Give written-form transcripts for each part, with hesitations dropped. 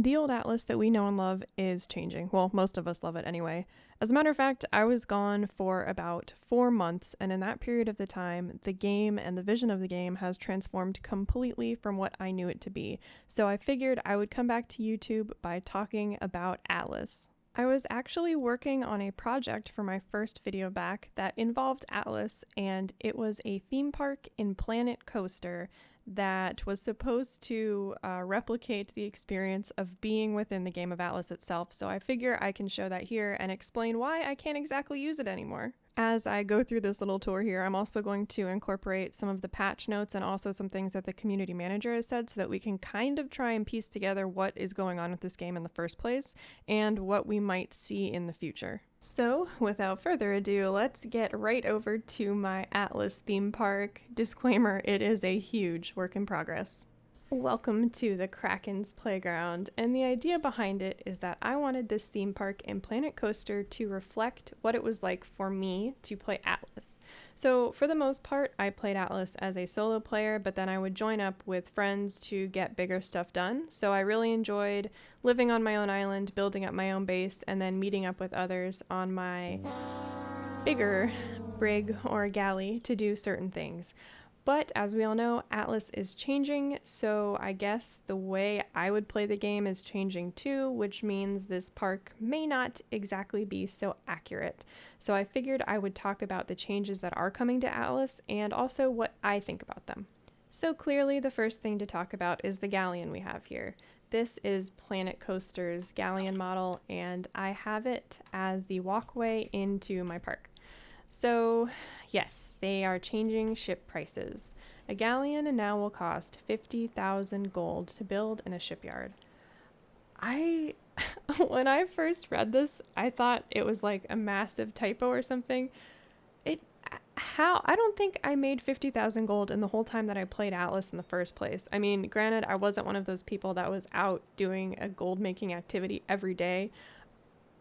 The old Atlas that we know and love is changing. Well, most of us love it anyway. As a matter of fact, I was gone for about 4 months, and in that period of the time, the game and the vision of the game has transformed completely from what I knew it to be. So I figured I would come back to YouTube by talking about Atlas. I was actually working on a project for my first video back that involved Atlas, and it was a theme park in Planet Coaster that was supposed to replicate the experience of being within the game of Atlas itself. So I figure I can show that here and explain why I can't exactly use it anymore. As I go through this little tour here, I'm also going to incorporate some of the patch notes and also some things that the community manager has said so that we can kind of try and piece together what is going on with this game in the first place and what we might see in the future. So, without further ado, let's get right over to my Atlas theme park. Disclaimer, it is a huge work in progress. Welcome to the Kraken's Playground, and the idea behind it is that I wanted this theme park in Planet Coaster to reflect what it was like for me to play Atlas. So for the most part, I played Atlas as a solo player, but then I would join up with friends to get bigger stuff done. So I really enjoyed living on my own island, building up my own base, and then meeting up with others on my bigger brig or galley to do certain things. But as we all know, Atlas is changing, so I guess the way I would play the game is changing too, which means this park may not exactly be so accurate. So I figured I would talk about the changes that are coming to Atlas and also what I think about them. So clearly the first thing to talk about is the galleon we have here. This is Planet Coaster's galleon model, and I have it as the walkway into my park. So, yes, they are changing ship prices. A galleon now will cost 50,000 gold to build in a shipyard. When I first read this, I thought it was like a massive typo or something. I don't think I made 50,000 gold in the whole time that I played Atlas in the first place. I mean, granted, I wasn't one of those people that was out doing a gold making activity every day,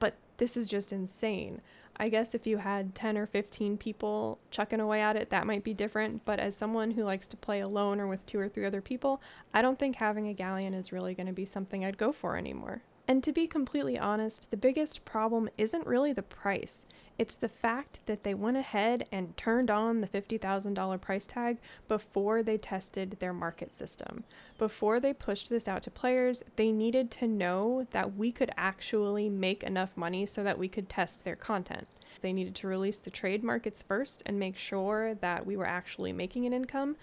but this is just insane. I guess if you had 10 or 15 people chucking away at it, that might be different. But as someone who likes to play alone or with 2 or 3 other people, I don't think having a galleon is really going to be something I'd go for anymore. And to be completely honest, the biggest problem isn't really the price. It's the fact that they went ahead and turned on the $50,000 price tag before they tested their market system. Before they pushed this out to players, they needed to know that we could actually make enough money so that we could test their content. They needed to release the trade markets first and make sure that we were actually making an income.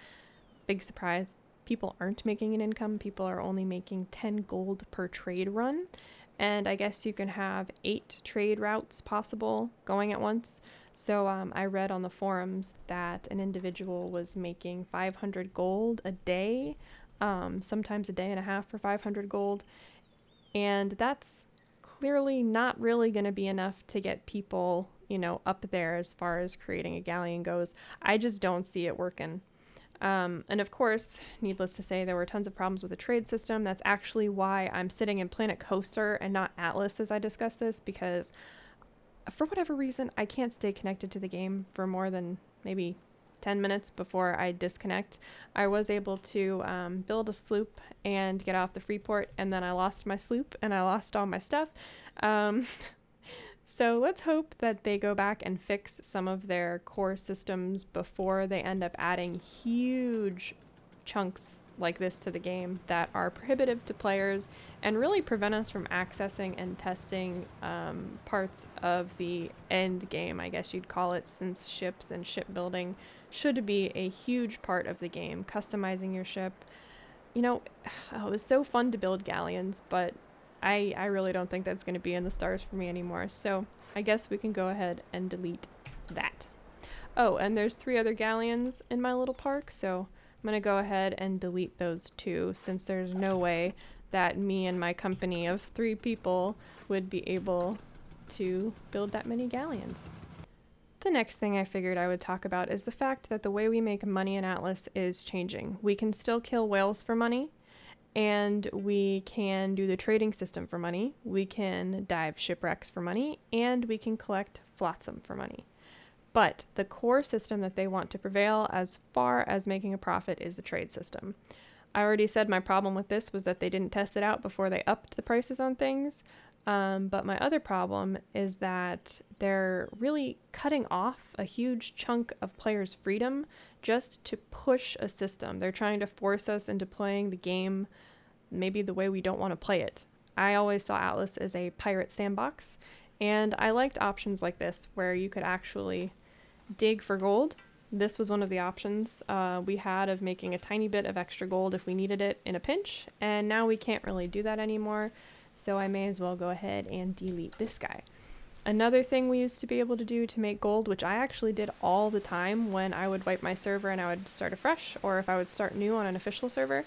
Big surprise, people aren't making an income. People are only making 10 gold per trade run. And I guess you can have 8 trade routes possible going at once. So I read on the forums that an individual was making 500 gold a day, sometimes a day and a half for 500 gold. And that's clearly not really going to be enough to get people, up there as far as creating a galleon goes. I just don't see it working. And of course, needless to say, there were tons of problems with the trade system. That's actually why I'm sitting in Planet Coaster and not Atlas as I discuss this, because for whatever reason, I can't stay connected to the game for more than maybe 10 minutes before I disconnect. I was able to build a sloop and get off the Freeport, and then I lost my sloop and I lost all my stuff. So let's hope that they go back and fix some of their core systems before they end up adding huge chunks like this to the game that are prohibitive to players and really prevent us from accessing and testing parts of the end game, I guess you'd call it, since ships and shipbuilding should be a huge part of the game. Customizing your ship. It was so fun to build galleons, but I really don't think that's going to be in the stars for me anymore. So I guess we can go ahead and delete that. Oh, and there's 3 other galleons in my little park, so I'm going to go ahead and delete those 2, since there's no way that me and my company of 3 people would be able to build that many galleons. The next thing I figured I would talk about is the fact that the way we make money in Atlas is changing. We can still kill whales for money, and we can do the trading system for money, we can dive shipwrecks for money, and we can collect flotsam for money. But the core system that they want to prevail as far as making a profit is the trade system. I already said my problem with this was that they didn't test it out before they upped the prices on things. But my other problem is that they're really cutting off a huge chunk of players' freedom just to push a system. They're trying to force us into playing the game maybe the way we don't want to play it. I always saw Atlas as a pirate sandbox, and I liked options like this where you could actually dig for gold. This was one of the options we had of making a tiny bit of extra gold if we needed it in a pinch, and now we can't really do that anymore, so I may as well go ahead and delete this guy. Another thing we used to be able to do to make gold, which I actually did all the time when I would wipe my server and I would start afresh, or if I would start new on an official server,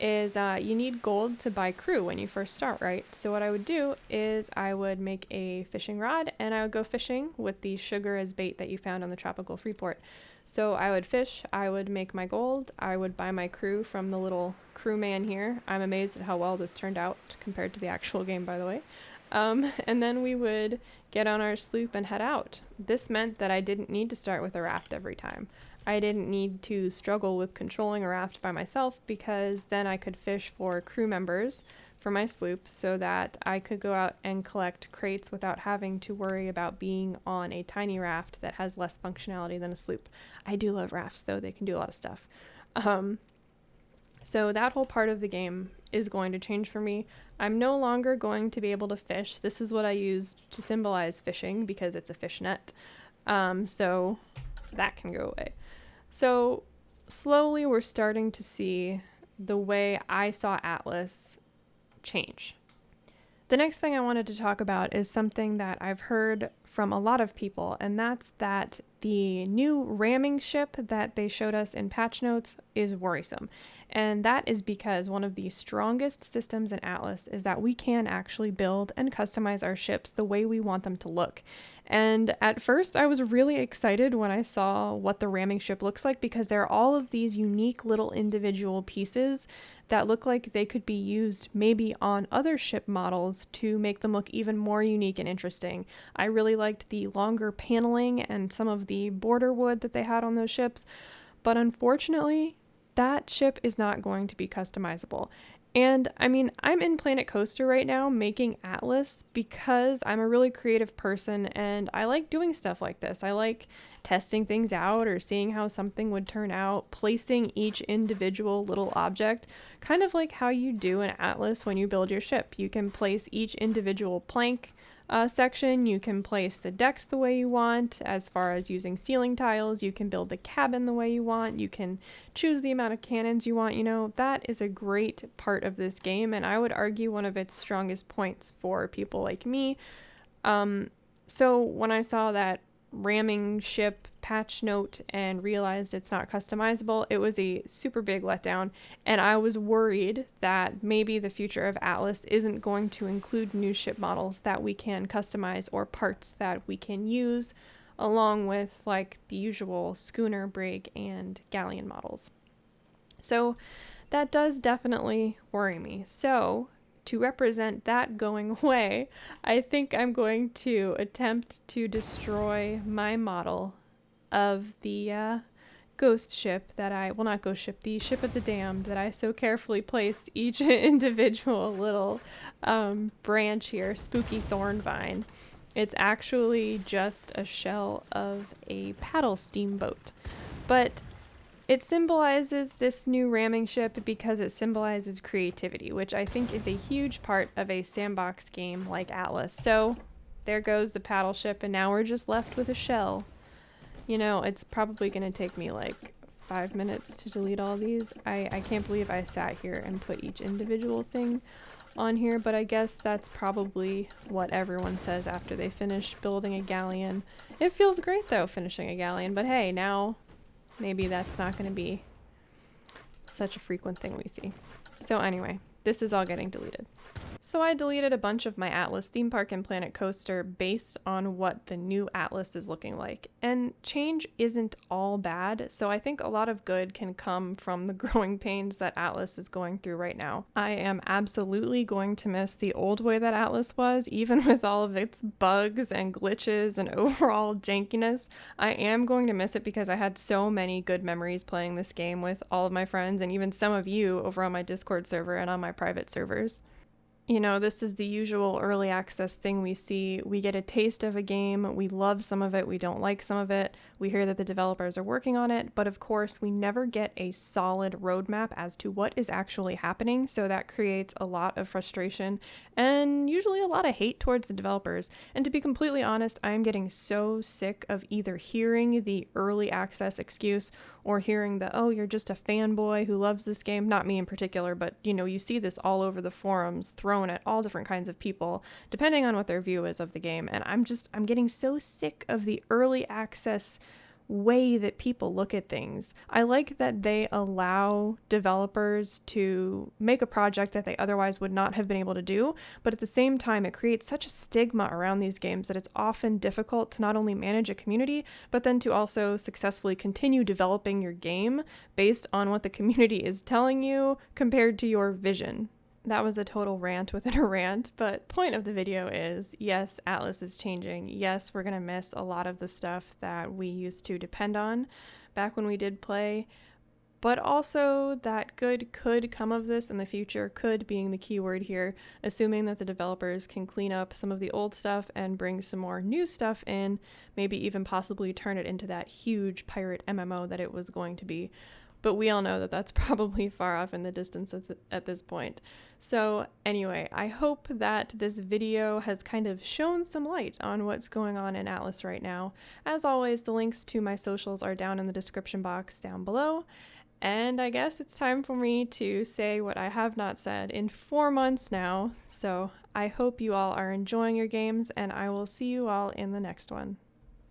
is you need gold to buy crew when you first start, right? So what I would do is I would make a fishing rod and I would go fishing with the sugar as bait that you found on the tropical freeport. So I would fish, I would make my gold, I would buy my crew from the little crewman here. I'm amazed at how well this turned out compared to the actual game, by the way. And then we would get on our sloop and head out. This meant that I didn't need to start with a raft every time. I didn't need to struggle with controlling a raft by myself because then I could fish for crew members for my sloop so that I could go out and collect crates without having to worry about being on a tiny raft that has less functionality than a sloop. I do love rafts though, they can do a lot of stuff. So that whole part of the game is going to change for me. I'm no longer going to be able to fish. This is what I used to symbolize fishing because it's a fish net. So that can go away. So slowly we're starting to see the way I saw Atlas change. The next thing I wanted to talk about is something that I've heard from a lot of people, and that's that the new ramming ship that they showed us in patch notes is worrisome. And that is because one of the strongest systems in Atlas is that we can actually build and customize our ships the way we want them to look. And at first I was really excited when I saw what the ramming ship looks like because there are all of these unique little individual pieces that look like they could be used maybe on other ship models to make them look even more unique and interesting. I really liked the longer paneling and some of the border wood that they had on those ships, but unfortunately, that ship is not going to be customizable. And I mean, I'm in Planet Coaster right now making Atlas because I'm a really creative person and I like doing stuff like this. I like testing things out or seeing how something would turn out, placing each individual little object, kind of like how you do in Atlas when you build your ship. You can place each individual plank section, you can place the decks the way you want. As far as using ceiling tiles, you can build the cabin the way you want, you can choose the amount of cannons you want. You know, that is a great part of this game, and I would argue one of its strongest points for people like me. So when I saw that ramming ship patch note and realized it's not customizable, it was a super big letdown, and I was worried that maybe the future of Atlas isn't going to include new ship models that we can customize or parts that we can use along with like the usual schooner, brig, and galleon models. So that does definitely worry me. So to represent that going away, I think I'm going to attempt to destroy my model of the ghost ship that not ghost ship, the ship of the damned that I so carefully placed each individual little branch here, spooky thorn vine. It's actually just a shell of a paddle steamboat, but it symbolizes this new ramming ship because it symbolizes creativity, which I think is a huge part of a sandbox game like Atlas. So there goes the paddle ship, and now we're just left with a shell. You know, it's probably going to take me like 5 minutes to delete all these. I can't believe I sat here and put each individual thing on here, but I guess that's probably what everyone says after they finish building a galleon. It feels great though, finishing a galleon, but hey, now maybe that's not going to be such a frequent thing we see. So anyway, this is all getting deleted. So I deleted a bunch of my Atlas theme park and Planet Coaster based on what the new Atlas is looking like. And change isn't all bad, so I think a lot of good can come from the growing pains that Atlas is going through right now. I am absolutely going to miss the old way that Atlas was, even with all of its bugs and glitches and overall jankiness. I am going to miss it because I had so many good memories playing this game with all of my friends and even some of you over on my Discord server and on my private servers. You know, this is the usual early access thing we see. We get a taste of a game, we love some of it, we don't like some of it, we hear that the developers are working on it, but of course we never get a solid roadmap as to what is actually happening, so that creates a lot of frustration and usually a lot of hate towards the developers. And to be completely honest, I'm getting so sick of either hearing the early access excuse or hearing the, oh, you're just a fanboy who loves this game. Not me in particular, but you know, you see this all over the forums thrown at all different kinds of people, depending on what their view is of the game. And I'm getting so sick of the early access way that people look at things. I like that they allow developers to make a project that they otherwise would not have been able to do, but at the same time, it creates such a stigma around these games that it's often difficult to not only manage a community, but then to also successfully continue developing your game based on what the community is telling you compared to your vision. That was a total rant within a rant, but point of the video is, yes, Atlas is changing. Yes, we're going to miss a lot of the stuff that we used to depend on back when we did play, but also that good could come of this in the future, could being the key word here, assuming that the developers can clean up some of the old stuff and bring some more new stuff in, maybe even possibly turn it into that huge pirate MMO that it was going to be. But we all know that that's probably far off in the distance at this point. So anyway, I hope that this video has kind of shown some light on what's going on in Atlas right now. As always, the links to my socials are down in the description box down below. And I guess it's time for me to say what I have not said in 4 months now. So I hope you all are enjoying your games, and I will see you all in the next one.